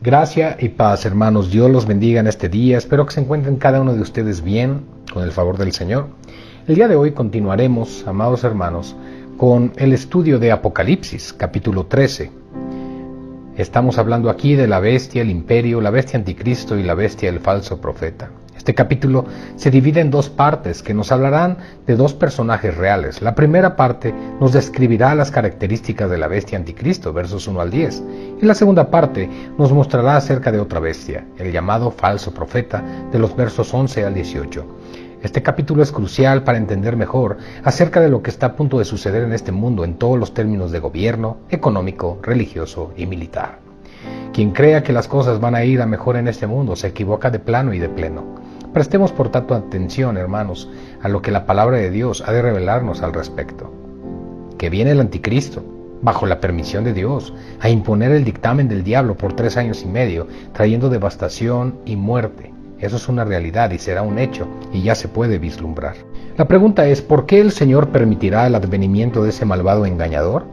Gracia y paz, hermanos. Dios los bendiga en este día. Espero que se encuentren cada uno de ustedes bien, con el favor del Señor. El día de hoy continuaremos, amados hermanos, con el estudio de Apocalipsis, capítulo 13. Estamos hablando aquí de la bestia, el imperio, la bestia anticristo y la bestia, el falso profeta. Este capítulo se divide en dos partes que nos hablarán de dos personajes reales. La primera parte nos describirá las características de la bestia anticristo, versos 1 al 10. Y la segunda parte nos mostrará acerca de otra bestia, el llamado falso profeta, de los versos 11 al 18. Este capítulo es crucial para entender mejor acerca de lo que está a punto de suceder en este mundo en todos los términos de gobierno, económico, religioso y militar. Quien crea que las cosas van a ir a mejor en este mundo se equivoca de plano y de pleno. Prestemos por tanto atención, hermanos, a lo que la palabra de Dios ha de revelarnos al respecto. Que viene el anticristo, bajo la permisión de Dios, a imponer el dictamen del diablo por 3 años y medio, trayendo devastación y muerte. Eso es una realidad y será un hecho, y ya se puede vislumbrar. La pregunta es, ¿por qué el Señor permitirá el advenimiento de ese malvado engañador?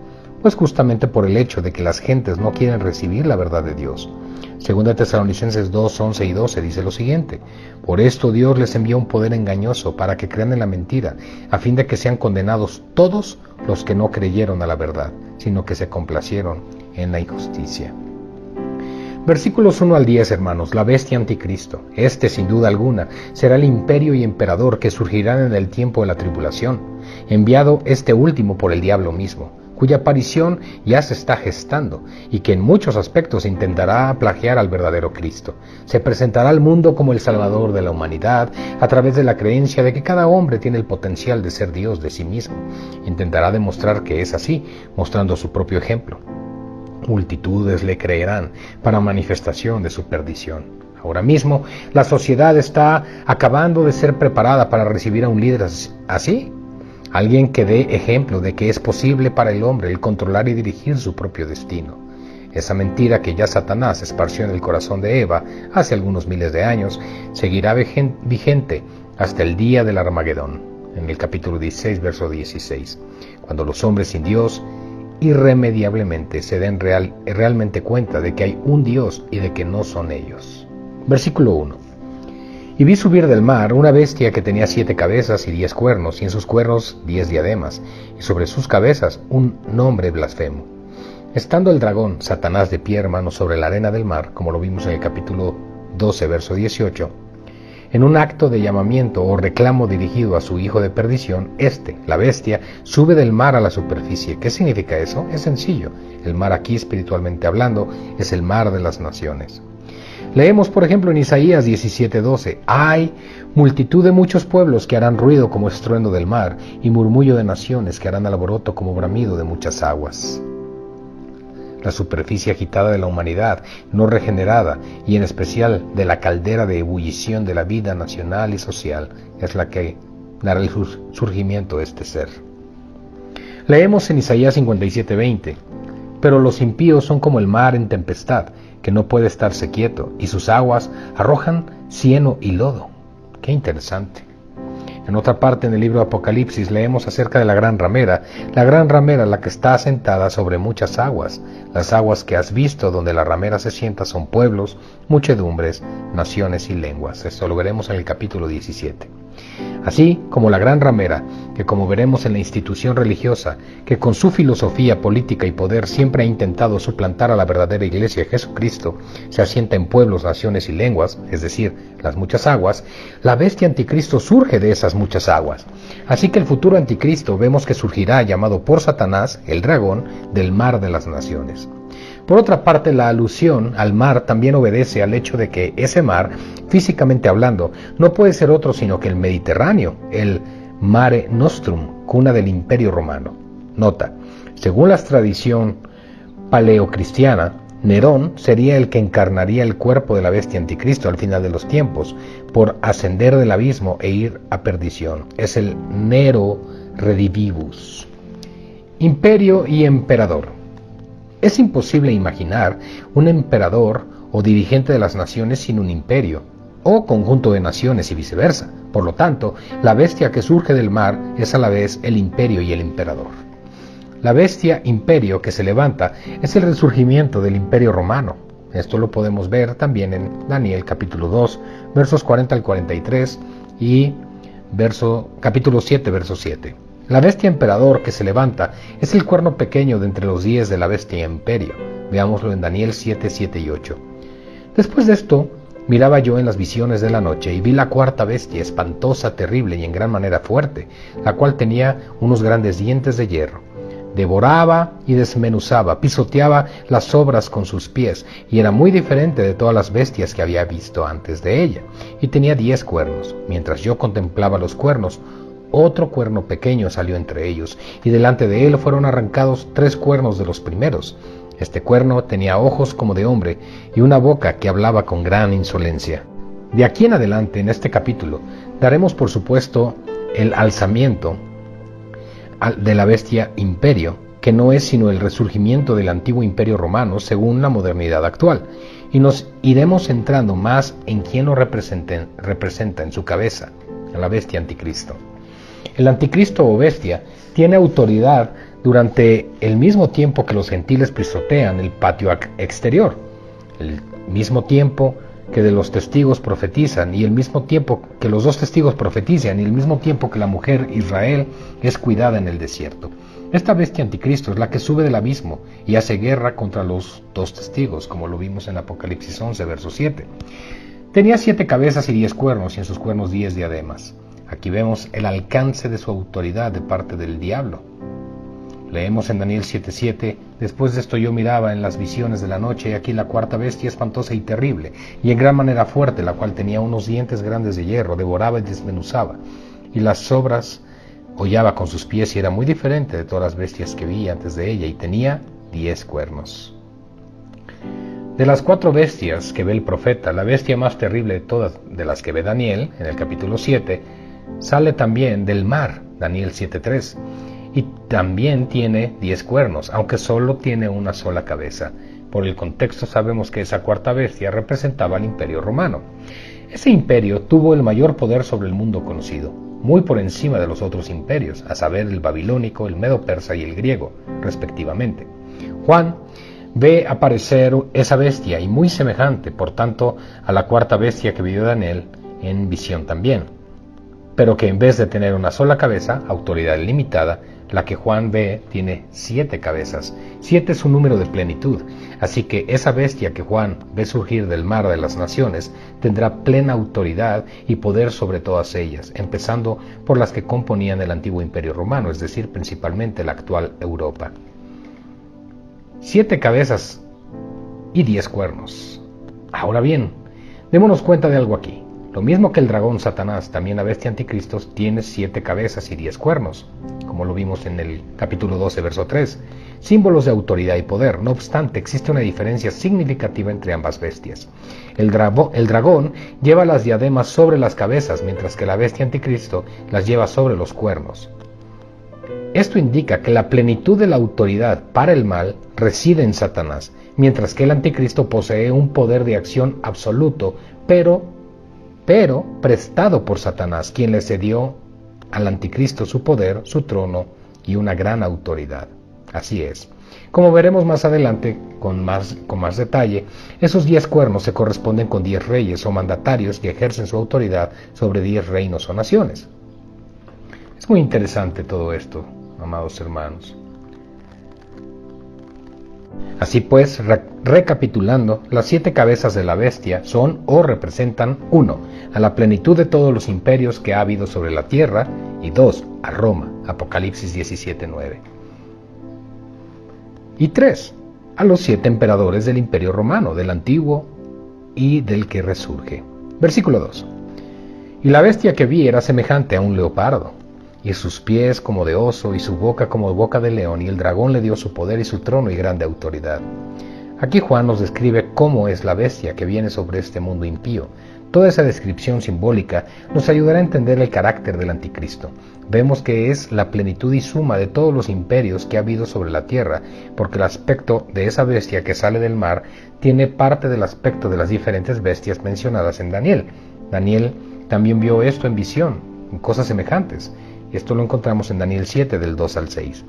Pues justamente por el hecho de que las gentes no quieren recibir la verdad de Dios. Segunda Tesalonicenses 2, 11 y 12 dice lo siguiente: por esto Dios les envió un poder engañoso para que crean en la mentira, a fin de que sean condenados todos los que no creyeron a la verdad, sino que se complacieron en la injusticia. Versículos 1 al 10, hermanos. La bestia anticristo. Sin duda alguna, será el imperio y emperador que surgirán en el tiempo de la tribulación, enviado último por el diablo mismo, cuya aparición ya se está gestando y que en muchos aspectos intentará plagiar al verdadero Cristo. Se presentará al mundo como el Salvador de la humanidad a través de la creencia de que cada hombre tiene el potencial de ser Dios de sí mismo. Intentará demostrar que es así, mostrando su propio ejemplo. Multitudes le creerán para manifestación de su perdición. Ahora mismo, la sociedad está acabando de ser preparada para recibir a un líder así. Alguien que dé ejemplo de que es posible para el hombre el controlar y dirigir su propio destino. Esa mentira que ya Satanás esparció en el corazón de Eva hace algunos miles de años, seguirá vigente hasta el día del Armagedón, en el capítulo 16, verso 16, cuando los hombres sin Dios irremediablemente se den realmente cuenta de que hay un Dios y de que no son ellos. Versículo 1. Y vi subir del mar una bestia que tenía 7 cabezas y 10 cuernos, y en sus cuernos 10 diademas, y sobre sus cabezas un nombre blasfemo. Estando el dragón, Satanás, de pie, hermano, sobre la arena del mar, como lo vimos en el capítulo 12, verso 18, en un acto de llamamiento o reclamo dirigido a su hijo de perdición, la bestia, sube del mar a la superficie. ¿Qué significa eso? Es sencillo. El mar aquí, espiritualmente hablando, es el mar de las naciones. Leemos, por ejemplo, en Isaías 17:12, hay multitud de muchos pueblos que harán ruido como estruendo del mar, y murmullo de naciones que harán alboroto como bramido de muchas aguas. La superficie agitada de la humanidad no regenerada, y en especial de la caldera de ebullición de la vida nacional y social, es la que dará el surgimiento de este ser. Leemos en Isaías 57:20, pero los impíos son como el mar en tempestad, que no puede estarse quieto, y sus aguas arrojan cieno y lodo. Qué interesante. En otra parte en el libro de Apocalipsis leemos acerca de la gran ramera, la que está asentada sobre muchas aguas. Las aguas que has visto donde la ramera se sienta son pueblos, muchedumbres, naciones y lenguas. Esto lo veremos en el capítulo 17. Así como la gran ramera, que como veremos en la institución religiosa, que con su filosofía política y poder siempre ha intentado suplantar a la verdadera iglesia de Jesucristo, se asienta en pueblos, naciones y lenguas, es decir, las muchas aguas, la bestia anticristo surge de esas muchas aguas. Así que el futuro anticristo vemos que surgirá llamado por Satanás, el dragón, del mar de las naciones. Por otra parte, la alusión al mar también obedece al hecho de que ese mar, físicamente hablando, no puede ser otro sino que el Mediterráneo, el Mare Nostrum, cuna del Imperio Romano. Nota, según la tradición paleocristiana, Nerón sería el que encarnaría el cuerpo de la bestia anticristo al final de los tiempos, por ascender del abismo e ir a perdición. Es el Nero Redivivus. Imperio y emperador. Es imposible imaginar un emperador o dirigente de las naciones sin un imperio, o conjunto de naciones y viceversa. Por lo tanto, la bestia que surge del mar es a la vez el imperio y el emperador. La bestia imperio que se levanta es el resurgimiento del imperio romano. Esto lo podemos ver también en Daniel capítulo 2, versos 40 al 43 y capítulo 7, verso 7. La bestia emperador que se levanta es el cuerno pequeño de entre los 10 de la bestia imperio. Veámoslo en Daniel 7, 7 y 8. Después de esto, miraba yo en las visiones de la noche y vi la cuarta bestia, espantosa, terrible y en gran manera fuerte, la cual tenía unos grandes dientes de hierro. Devoraba y desmenuzaba, pisoteaba las obras con sus pies, y era muy diferente de todas las bestias que había visto antes de ella, y tenía 10 cuernos. Mientras yo contemplaba los cuernos, otro cuerno pequeño salió entre ellos, y delante de él fueron arrancados 3 cuernos de los primeros. Este cuerno tenía ojos como de hombre, y una boca que hablaba con gran insolencia. De aquí en adelante, en este capítulo, daremos por supuesto el alzamiento de la bestia imperio, que no es sino el resurgimiento del antiguo imperio romano según la modernidad actual, y nos iremos centrando más en quién lo representa en su cabeza, a la bestia anticristo. El anticristo o bestia tiene autoridad durante el mismo tiempo que los gentiles pisotean el patio exterior, el mismo tiempo que de los testigos profetizan, y el mismo tiempo que los 2 testigos profetizan, y el mismo tiempo que la mujer Israel es cuidada en el desierto. Esta bestia anticristo es la que sube del abismo y hace guerra contra los 2 testigos, como lo vimos en Apocalipsis 11, verso 7. Tenía 7 cabezas y 10 cuernos, y en sus cuernos 10 diademas. Aquí vemos el alcance de su autoridad de parte del diablo. Leemos en Daniel 7:7, después de esto yo miraba en las visiones de la noche, y aquí la cuarta bestia espantosa y terrible, y en gran manera fuerte, la cual tenía unos dientes grandes de hierro, devoraba y desmenuzaba, y las sobras hollaba con sus pies, y era muy diferente de todas las bestias que vi antes de ella, y tenía 10 cuernos. De las 4 bestias que ve el profeta, la bestia más terrible de todas de las que ve Daniel, en el capítulo 7, sale también del mar, Daniel 7:3, y también tiene 10 cuernos, aunque solo tiene una sola cabeza. Por el contexto sabemos que esa cuarta bestia representaba al imperio romano. Ese imperio tuvo el mayor poder sobre el mundo conocido, muy por encima de los otros imperios, a saber el babilónico, el medo-persa y el griego, respectivamente. Juan ve aparecer esa bestia, y muy semejante, por tanto, a la cuarta bestia que vio Daniel en visión también, pero que en vez de tener una sola cabeza, autoridad limitada, la que Juan ve tiene 7 cabezas. 7 es un número de plenitud, así que esa bestia que Juan ve surgir del mar de las naciones tendrá plena autoridad y poder sobre todas ellas, empezando por las que componían el antiguo imperio romano, es decir, principalmente la actual Europa. 7 cabezas y 10 cuernos. Ahora bien, démonos cuenta de algo aquí. Lo mismo que el dragón Satanás, también la bestia anticristo tiene 7 cabezas y 10 cuernos, como lo vimos en el capítulo 12, verso 3, símbolos de autoridad y poder. No obstante, existe una diferencia significativa entre ambas bestias. El dragón lleva las diademas sobre las cabezas, mientras que la bestia anticristo las lleva sobre los cuernos. Esto indica que la plenitud de la autoridad para el mal reside en Satanás, mientras que el anticristo posee un poder de acción absoluto, pero prestado por Satanás, quien le cedió al anticristo su poder, su trono y una gran autoridad. Así es. Como veremos más adelante, con más detalle, esos 10 cuernos se corresponden con 10 reyes o mandatarios que ejercen su autoridad sobre 10 reinos o naciones. Es muy interesante todo esto, amados hermanos. Así pues, recapitulando, las 7 cabezas de la bestia son o representan 1. A la plenitud de todos los imperios que ha habido sobre la tierra, y 2. A Roma, Apocalipsis 17:9. Y 3. a los 7 emperadores del Imperio Romano, del antiguo y del que resurge. Versículo 2. Y la bestia que vi era semejante a un leopardo, y sus pies como de oso, y su boca como boca de león, y el dragón le dio su poder y su trono y grande autoridad. Aquí Juan nos describe cómo es la bestia que viene sobre este mundo impío. Toda esa descripción simbólica nos ayudará a entender el carácter del anticristo. Vemos que es la plenitud y suma de todos los imperios que ha habido sobre la tierra, porque el aspecto de esa bestia que sale del mar tiene parte del aspecto de las diferentes bestias mencionadas en Daniel. Daniel también vio esto en visión, en cosas semejantes. Esto lo encontramos en Daniel 7, del 2 al 6.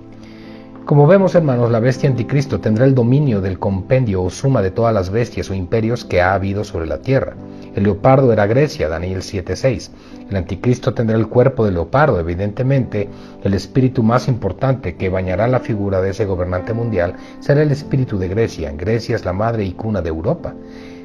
Como vemos, hermanos, la bestia anticristo tendrá el dominio del compendio o suma de todas las bestias o imperios que ha habido sobre la tierra. El leopardo era Grecia, Daniel 7:6. El anticristo tendrá el cuerpo del leopardo, evidentemente, el espíritu más importante que bañará la figura de ese gobernante mundial será el espíritu de Grecia. Grecia es la madre y cuna de Europa.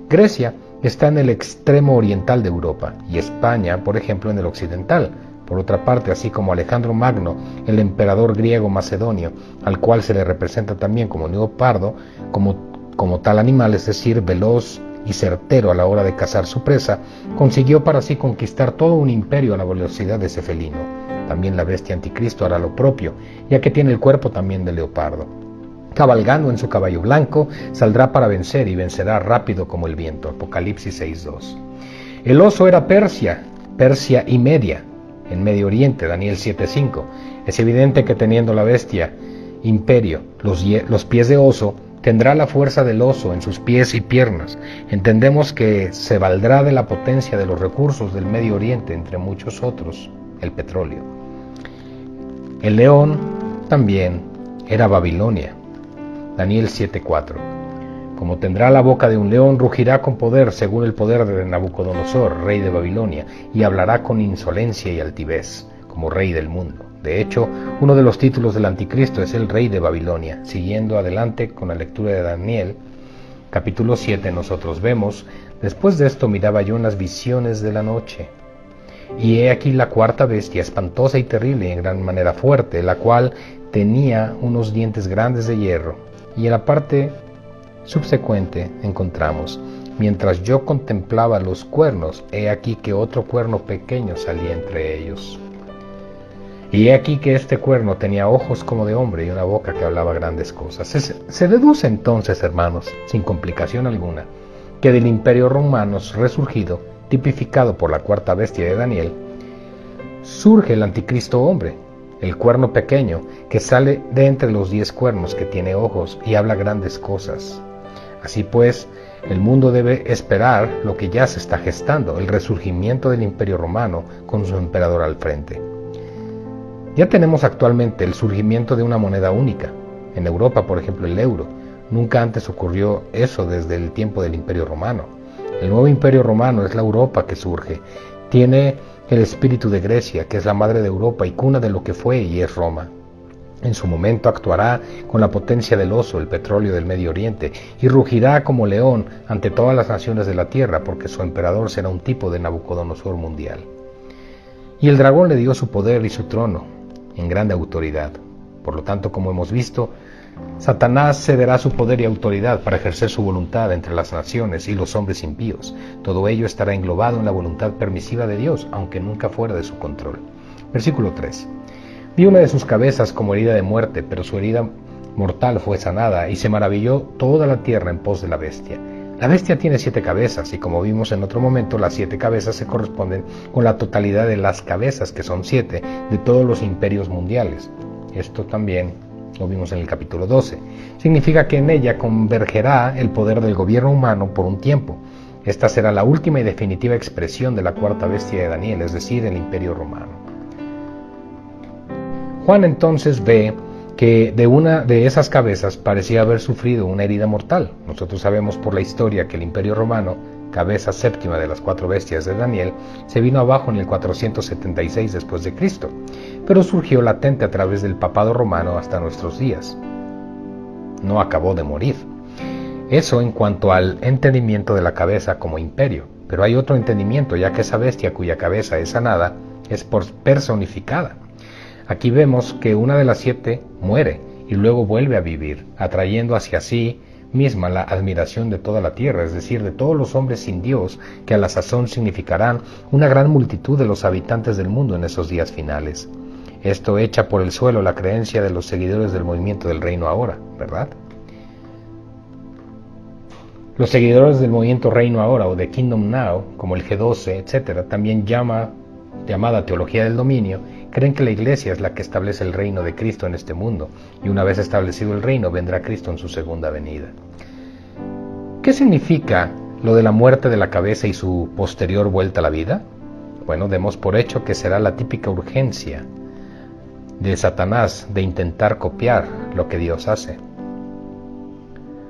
Grecia está en el extremo oriental de Europa y España, por ejemplo, en el occidental. Por otra parte, así como Alejandro Magno, el emperador griego macedonio, al cual se le representa también como leopardo, como tal animal, es decir, veloz y certero a la hora de cazar su presa, consiguió para sí conquistar todo un imperio a la velocidad de ese felino. También la bestia anticristo hará lo propio, ya que tiene el cuerpo también de leopardo. Cabalgando en su caballo blanco, saldrá para vencer y vencerá rápido como el viento. Apocalipsis 6:2. El oso era Persia y Media, en Medio Oriente, Daniel 7:5. Es evidente que teniendo la bestia imperio los pies de oso, tendrá la fuerza del oso en sus pies y piernas. Entendemos que se valdrá de la potencia de los recursos del Medio Oriente, entre muchos otros, el petróleo. El león también era Babilonia, Daniel 7:4. Como tendrá la boca de un león, rugirá con poder, según el poder de Nabucodonosor, rey de Babilonia, y hablará con insolencia y altivez, como rey del mundo. De hecho, uno de los títulos del anticristo es el rey de Babilonia. Siguiendo adelante con la lectura de Daniel, capítulo 7, nosotros vemos: después de esto miraba yo unas visiones de la noche, y he aquí la cuarta bestia, espantosa y terrible y en gran manera fuerte, la cual tenía unos dientes grandes de hierro. Y en la parte subsecuente encontramos: mientras yo contemplaba los cuernos, he aquí que otro cuerno pequeño salía entre ellos. Y he aquí que este cuerno tenía ojos como de hombre y una boca que hablaba grandes cosas. Se deduce entonces, hermanos, sin complicación alguna, que del imperio romano resurgido, tipificado por la cuarta bestia de Daniel, surge el anticristo hombre, el cuerno pequeño que sale de entre los 10 cuernos, que tiene ojos y habla grandes cosas. Así pues, el mundo debe esperar lo que ya se está gestando, el resurgimiento del imperio romano con su emperador al frente. Ya tenemos actualmente el surgimiento de una moneda única. En Europa, por ejemplo, el euro. Nunca antes ocurrió eso desde el tiempo del imperio romano. El nuevo imperio romano es la Europa que surge. Tiene el espíritu de Grecia, que es la madre de Europa y cuna de lo que fue y es Roma. En su momento actuará con la potencia del oso, el petróleo del Medio Oriente, y rugirá como león ante todas las naciones de la tierra, porque su emperador será un tipo de Nabucodonosor mundial. Y el dragón le dio su poder y su trono en grande autoridad. Por lo tanto, como hemos visto, Satanás cederá su poder y autoridad para ejercer su voluntad entre las naciones y los hombres impíos. Todo ello estará englobado en la voluntad permisiva de Dios, aunque nunca fuera de su control. Versículo 3. Vi una de sus cabezas como herida de muerte, pero su herida mortal fue sanada, y se maravilló toda la tierra en pos de la bestia. La bestia tiene 7 cabezas, y como vimos en otro momento, las 7 cabezas se corresponden con la totalidad de las cabezas, que son 7, de todos los imperios mundiales. Esto también lo vimos en el capítulo 12. Significa que en ella convergerá el poder del gobierno humano por un tiempo. Esta será la última y definitiva expresión de la cuarta bestia de Daniel, es decir, el imperio romano. Juan entonces ve que de una de esas cabezas parecía haber sufrido una herida mortal. Nosotros sabemos por la historia que el imperio romano, cabeza séptima de las 4 bestias de Daniel, se vino abajo en el 476 después de Cristo, pero surgió latente a través del papado romano hasta nuestros días. No acabó de morir. Eso en cuanto al entendimiento de la cabeza como imperio, pero hay otro entendimiento, ya que esa bestia cuya cabeza es sanada es personificada. Aquí vemos que una de las 7 muere y luego vuelve a vivir, atrayendo hacia sí misma la admiración de toda la tierra, es decir, de todos los hombres sin Dios, que a la sazón significarán una gran multitud de los habitantes del mundo en esos días finales. Esto echa por el suelo la creencia de los seguidores del movimiento del reino ahora, ¿verdad? Los seguidores del movimiento Reino Ahora o de Kingdom Now, como el G12, etc., también llamada teología del dominio, creen que la Iglesia es la que establece el reino de Cristo en este mundo, y una vez establecido el reino, vendrá Cristo en su segunda venida. ¿Qué significa lo de la muerte de la cabeza y su posterior vuelta a la vida? Bueno, demos por hecho que será la típica urgencia de Satanás de intentar copiar lo que Dios hace.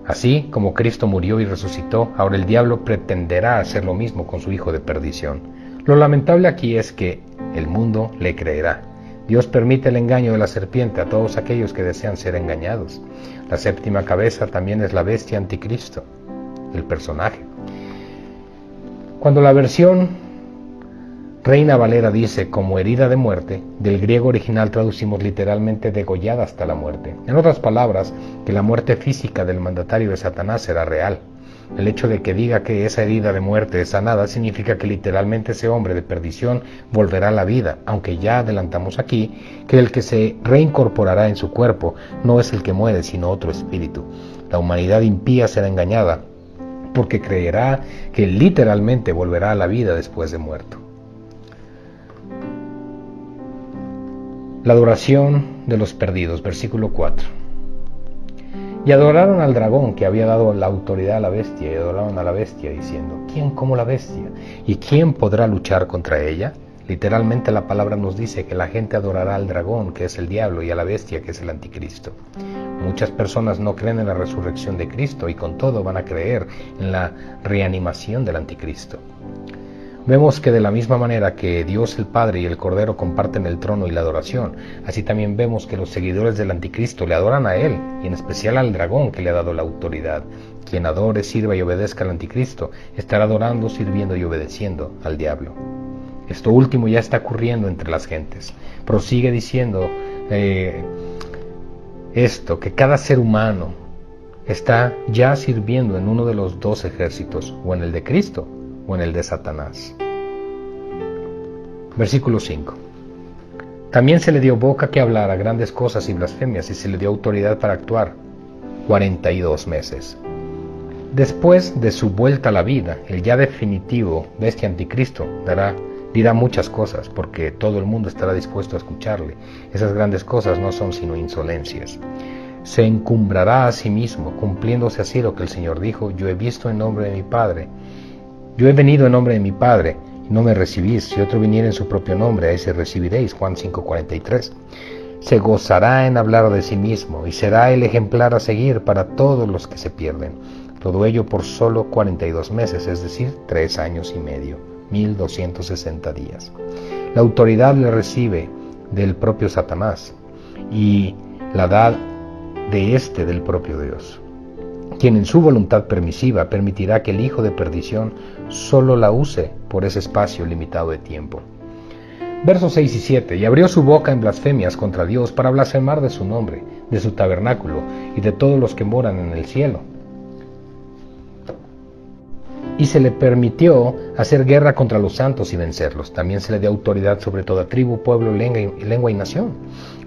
Así como Cristo murió y resucitó, ahora el diablo pretenderá hacer lo mismo con su hijo de perdición. Lo lamentable aquí es que el mundo le creerá. Dios permite el engaño de la serpiente a todos aquellos que desean ser engañados. La séptima cabeza también es la bestia anticristo, el personaje. Cuando la versión Reina Valera dice como herida de muerte, del griego original traducimos literalmente degollada hasta la muerte. En otras palabras, que la muerte física del mandatario de Satanás será real. El hecho de que diga que esa herida de muerte es sanada significa que literalmente ese hombre de perdición volverá a la vida, aunque ya adelantamos aquí que el que se reincorporará en su cuerpo no es el que muere, sino otro espíritu. La humanidad impía será engañada porque creerá que literalmente volverá a la vida después de muerto. La adoración de los perdidos, versículo 4. Y adoraron al dragón que había dado la autoridad a la bestia, y adoraron a la bestia diciendo, ¿quién como la bestia? ¿Y quién podrá luchar contra ella? Literalmente la palabra nos dice que la gente adorará al dragón, que es el diablo, y a la bestia, que es el anticristo. Muchas personas no creen en la resurrección de Cristo y con todo van a creer en la reanimación del anticristo. Vemos que de la misma manera que Dios el Padre y el Cordero comparten el trono y la adoración, así también vemos que los seguidores del anticristo le adoran a él, y en especial al dragón que le ha dado la autoridad. Quien adore, sirva y obedezca al anticristo, estará adorando, sirviendo y obedeciendo al diablo. Esto último ya está ocurriendo entre las gentes. Prosigue diciendo que cada ser humano está ya sirviendo en uno de los dos ejércitos, o en el de Cristo, o en el de Satanás. Versículo 5. También se le dio boca que hablara grandes cosas y blasfemias, y se le dio autoridad para actuar 42 meses. Después de su vuelta a la vida, el ya definitivo bestia anticristo dirá muchas cosas, porque todo el mundo estará dispuesto a escucharle. Esas grandes cosas no son sino insolencias. Se encumbrará a sí mismo, cumpliéndose así lo que el Señor dijo: yo he visto en nombre de mi Padre. Yo he venido en nombre de mi Padre, y no me recibís. Si otro viniera en su propio nombre, a ese recibiréis. Juan 5:43. Se gozará en hablar de sí mismo, y será el ejemplar a seguir para todos los que se pierden. Todo ello por solo 42 meses, es decir, 3 años y medio, 1260 días. La autoridad le recibe del propio Satanás, y la da del propio Dios, quien en su voluntad permisiva permitirá que el hijo de perdición solo la use por ese espacio limitado de tiempo. Versos 6 y 7. Y abrió su boca en blasfemias contra Dios para blasfemar de su nombre, de su tabernáculo y de todos los que moran en el cielo. Y se le permitió hacer guerra contra los santos y vencerlos. También se le dio autoridad sobre toda tribu, pueblo, lengua y nación.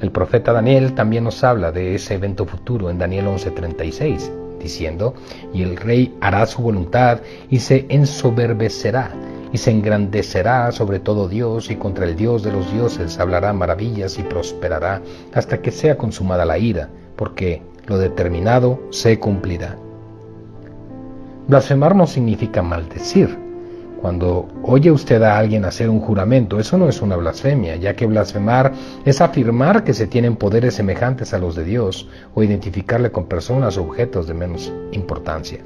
El profeta Daniel también nos habla de ese evento futuro en Daniel 11:36. Diciendo, y el rey hará su voluntad y se ensoberbecerá y se engrandecerá sobre todo Dios, y contra el Dios de los dioses hablará maravillas y prosperará hasta que sea consumada la ira, porque lo determinado se cumplirá. Blasfemar no significa maldecir. Cuando oye usted a alguien hacer un juramento, eso no es una blasfemia, ya que blasfemar es afirmar que se tienen poderes semejantes a los de Dios, o identificarle con personas o objetos de menos importancia.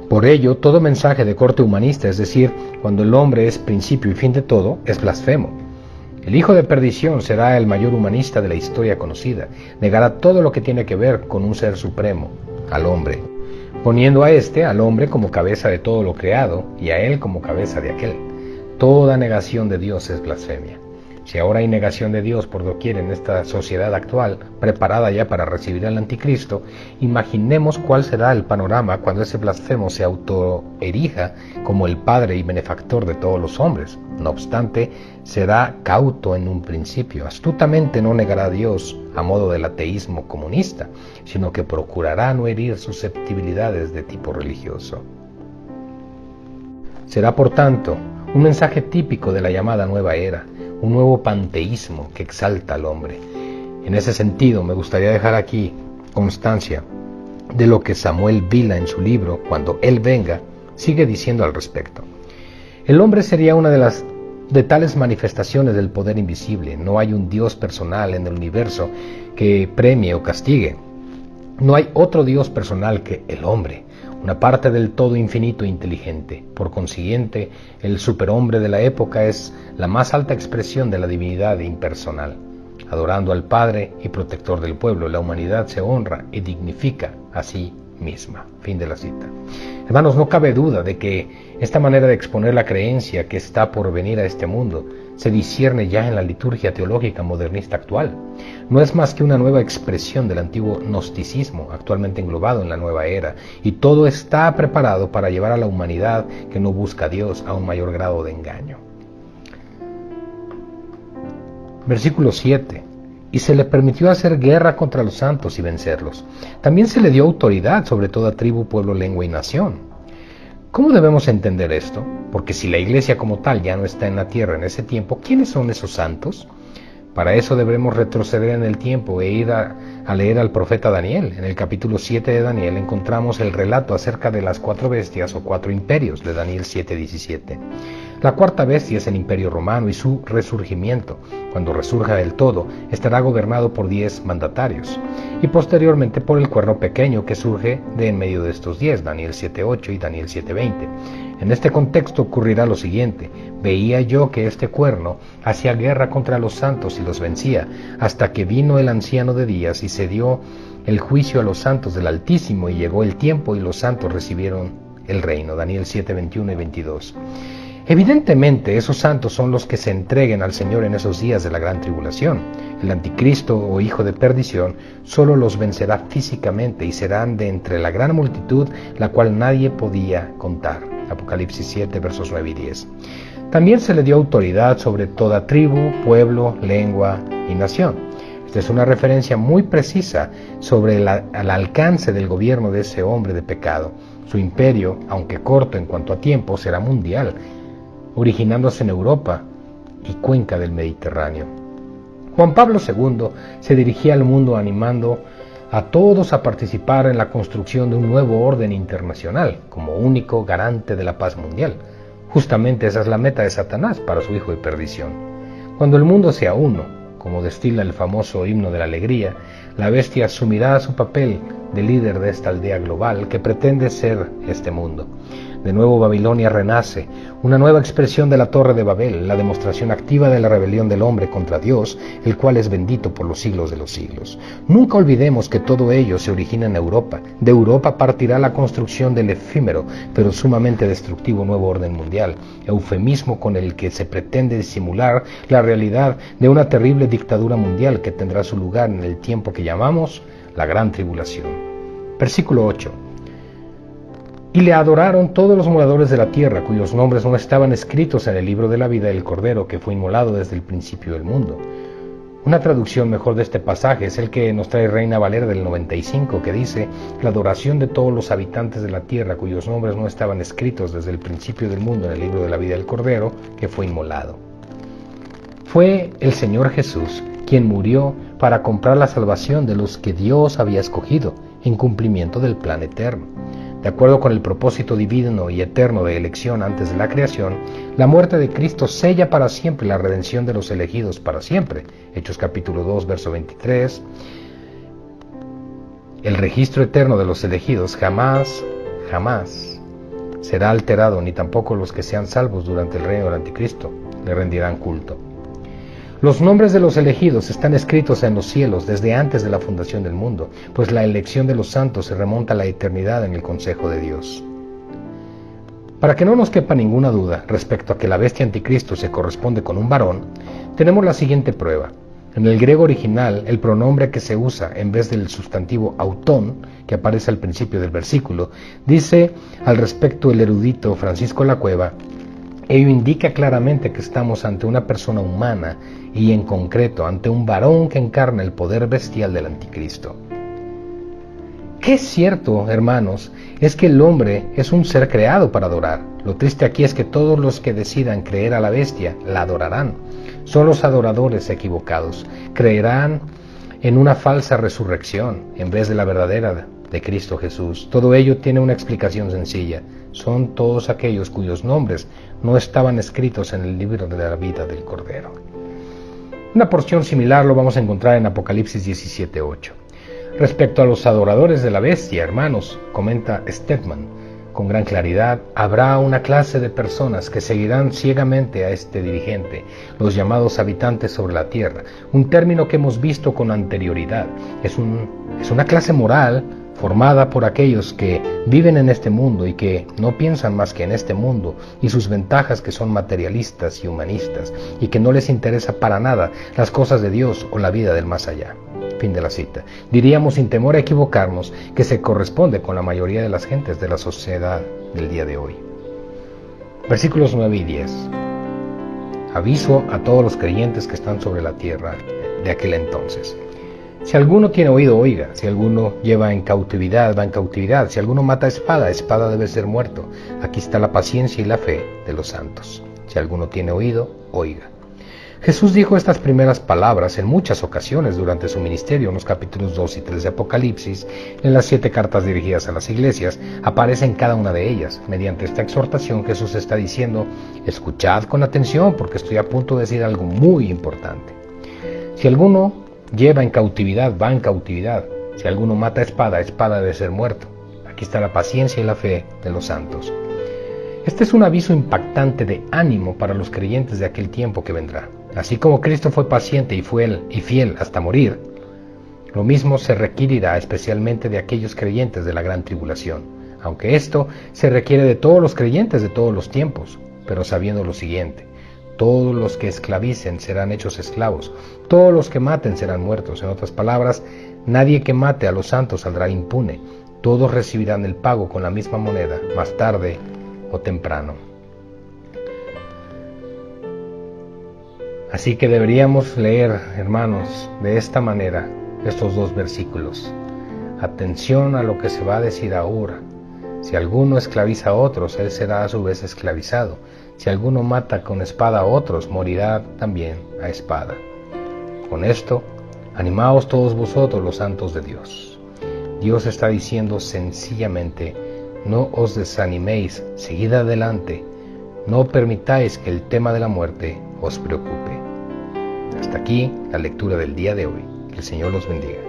Por ello, todo mensaje de corte humanista, es decir, cuando el hombre es principio y fin de todo, es blasfemo. El hijo de perdición será el mayor humanista de la historia conocida. Negará todo lo que tiene que ver con un ser supremo, al hombre, poniendo al hombre como cabeza de todo lo creado, y a él como cabeza de aquel. Toda negación de Dios es blasfemia. Si ahora hay negación de Dios por doquier en esta sociedad actual, preparada ya para recibir al anticristo, imaginemos cuál será el panorama cuando ese blasfemo se autoerija como el padre y benefactor de todos los hombres. No obstante, será cauto en un principio. Astutamente no negará a Dios a modo del ateísmo comunista, sino que procurará no herir susceptibilidades de tipo religioso. Será, por tanto, un mensaje típico de la llamada nueva era, un nuevo panteísmo que exalta al hombre. En ese sentido, me gustaría dejar aquí constancia de lo que Samuel Vila en su libro, Cuando Él venga, sigue diciendo al respecto. El hombre sería una de tales manifestaciones del poder invisible. No hay un Dios personal en el universo que premie o castigue. No hay otro Dios personal que el hombre, una parte del todo infinito e inteligente. Por consiguiente, el superhombre de la época es la más alta expresión de la divinidad impersonal. Adorando al Padre y protector del pueblo, la humanidad se honra y dignifica a sí misma. Fin de la cita. Hermanos, no cabe duda de que esta manera de exponer la creencia que está por venir a este mundo se discierne ya en la liturgia teológica modernista actual. No es más que una nueva expresión del antiguo gnosticismo, actualmente englobado en la nueva era, y todo está preparado para llevar a la humanidad que no busca a Dios a un mayor grado de engaño. Versículo 7. Y se le permitió hacer guerra contra los santos y vencerlos. También se le dio autoridad sobre toda tribu, pueblo, lengua y nación. ¿Cómo debemos entender esto? Porque si la iglesia como tal ya no está en la tierra en ese tiempo, ¿quiénes son esos santos? Para eso debemos retroceder en el tiempo e ir a leer al profeta Daniel. En el capítulo 7 de Daniel encontramos el relato acerca de las 4 bestias o 4 imperios de Daniel 7:17. La cuarta bestia es el imperio romano y su resurgimiento. Cuando resurja del todo, estará gobernado por 10 mandatarios y posteriormente por el cuerno pequeño que surge de en medio de estos 10, Daniel 7:8 y Daniel 7:20. En este contexto ocurrirá lo siguiente: veía yo que este cuerno hacía guerra contra los santos y los vencía, hasta que vino el anciano de días y se dio el juicio a los santos del Altísimo, y llegó el tiempo y los santos recibieron el reino. Daniel 7:21 y 22. Evidentemente, esos santos son los que se entreguen al Señor en esos días de la gran tribulación. El anticristo o hijo de perdición solo los vencerá físicamente y serán de entre la gran multitud, la cual nadie podía contar. Apocalipsis 7, versos 9 y 10. También se le dio autoridad sobre toda tribu, pueblo, lengua y nación. Esta es una referencia muy precisa sobre el alcance del gobierno de ese hombre de pecado. Su imperio, aunque corto en cuanto a tiempo, será mundial, originándose en Europa y cuenca del Mediterráneo. Juan Pablo II se dirigía al mundo animando a todos a participar en la construcción de un nuevo orden internacional como único garante de la paz mundial. Justamente esa es la meta de Satanás para su hijo de perdición. Cuando el mundo sea uno, como destila el famoso himno de la alegría, la bestia asumirá su papel de líder de esta aldea global que pretende ser este mundo. De nuevo Babilonia renace, una nueva expresión de la Torre de Babel, la demostración activa de la rebelión del hombre contra Dios, el cual es bendito por los siglos de los siglos. Nunca olvidemos que todo ello se origina en Europa. De Europa partirá la construcción del efímero, pero sumamente destructivo nuevo orden mundial, eufemismo con el que se pretende disimular la realidad de una terrible dictadura mundial que tendrá su lugar en el tiempo que llamamos la Gran Tribulación. Versículo 8. Y le adoraron todos los moradores de la tierra, cuyos nombres no estaban escritos en el libro de la vida del Cordero, que fue inmolado desde el principio del mundo. Una traducción mejor de este pasaje es el que nos trae Reina Valera del 95, que dice: la adoración de todos los habitantes de la tierra, cuyos nombres no estaban escritos desde el principio del mundo en el libro de la vida del Cordero, que fue inmolado. Fue el Señor Jesús quien murió para comprar la salvación de los que Dios había escogido, en cumplimiento del plan eterno. De acuerdo con el propósito divino y eterno de elección antes de la creación, la muerte de Cristo sella para siempre la redención de los elegidos para siempre. Hechos capítulo 2, verso 23. El registro eterno de los elegidos jamás será alterado, ni tampoco los que sean salvos durante el reino del anticristo le rendirán culto. Los nombres de los elegidos están escritos en los cielos desde antes de la fundación del mundo, pues la elección de los santos se remonta a la eternidad en el consejo de Dios. Para que no nos quepa ninguna duda respecto a que la bestia anticristo se corresponde con un varón, tenemos la siguiente prueba. En el griego original, el pronombre que se usa en vez del sustantivo autón, que aparece al principio del versículo, dice al respecto el erudito Francisco Lacueva: ello indica claramente que estamos ante una persona humana y en concreto ante un varón que encarna el poder bestial del anticristo. ¿Qué es cierto, hermanos? Es que el hombre es un ser creado para adorar. Lo triste aquí es que todos los que decidan creer a la bestia la adorarán. Son los adoradores equivocados. Creerán en una falsa resurrección en vez de la verdadera de Cristo Jesús. Todo ello tiene una explicación sencilla. Son todos aquellos cuyos nombres no estaban escritos en el libro de la vida del Cordero. Una porción similar lo vamos a encontrar en Apocalipsis 17:8. Respecto a los adoradores de la bestia, hermanos, comenta Stedman con gran claridad, habrá una clase de personas que seguirán ciegamente a este dirigente, los llamados habitantes sobre la tierra, un término que hemos visto con anterioridad. Es una clase moral formada por aquellos que viven en este mundo y que no piensan más que en este mundo y sus ventajas, que son materialistas y humanistas, y que no les interesa para nada las cosas de Dios o la vida del más allá. Fin de la cita. Diríamos, sin temor a equivocarnos, que se corresponde con la mayoría de las gentes de la sociedad del día de hoy. Versículos 9 y 10. Aviso a todos los creyentes que están sobre la tierra de aquel entonces. Si alguno tiene oído, oiga. Si alguno lleva en cautividad, va en cautividad. Si alguno mata a espada, espada debe ser muerto. Aquí está la paciencia y la fe de los santos. Si alguno tiene oído, oiga. Jesús dijo estas primeras palabras en muchas ocasiones durante su ministerio. En los capítulos 2 y 3 de Apocalipsis, en las 7 cartas dirigidas a las iglesias, aparece en cada una de ellas. Mediante esta exhortación, Jesús está diciendo: escuchad con atención, porque estoy a punto de decir algo muy importante. Si alguno lleva en cautividad, va en cautividad. Si alguno mata a espada, espada debe ser muerto. Aquí está la paciencia y la fe de los santos. Este es un aviso impactante de ánimo para los creyentes de aquel tiempo que vendrá. Así como Cristo fue paciente y fiel hasta morir, lo mismo se requerirá especialmente de aquellos creyentes de la gran tribulación, aunque esto se requiere de todos los creyentes de todos los tiempos, pero sabiendo lo siguiente: todos los que esclavicen serán hechos esclavos, todos los que maten serán muertos. En otras palabras, nadie que mate a los santos saldrá impune, todos recibirán el pago con la misma moneda, más tarde o temprano. Así que deberíamos leer, hermanos, de esta manera estos dos versículos. Atención a lo que se va a decir ahora. Si alguno esclaviza a otros, él será a su vez esclavizado. Si alguno mata con espada a otros, morirá también a espada. Con esto, animaos todos vosotros, los santos de Dios. Dios está diciendo sencillamente: no os desaniméis, seguid adelante, no permitáis que el tema de la muerte os preocupe. Hasta aquí la lectura del día de hoy. Que el Señor los bendiga.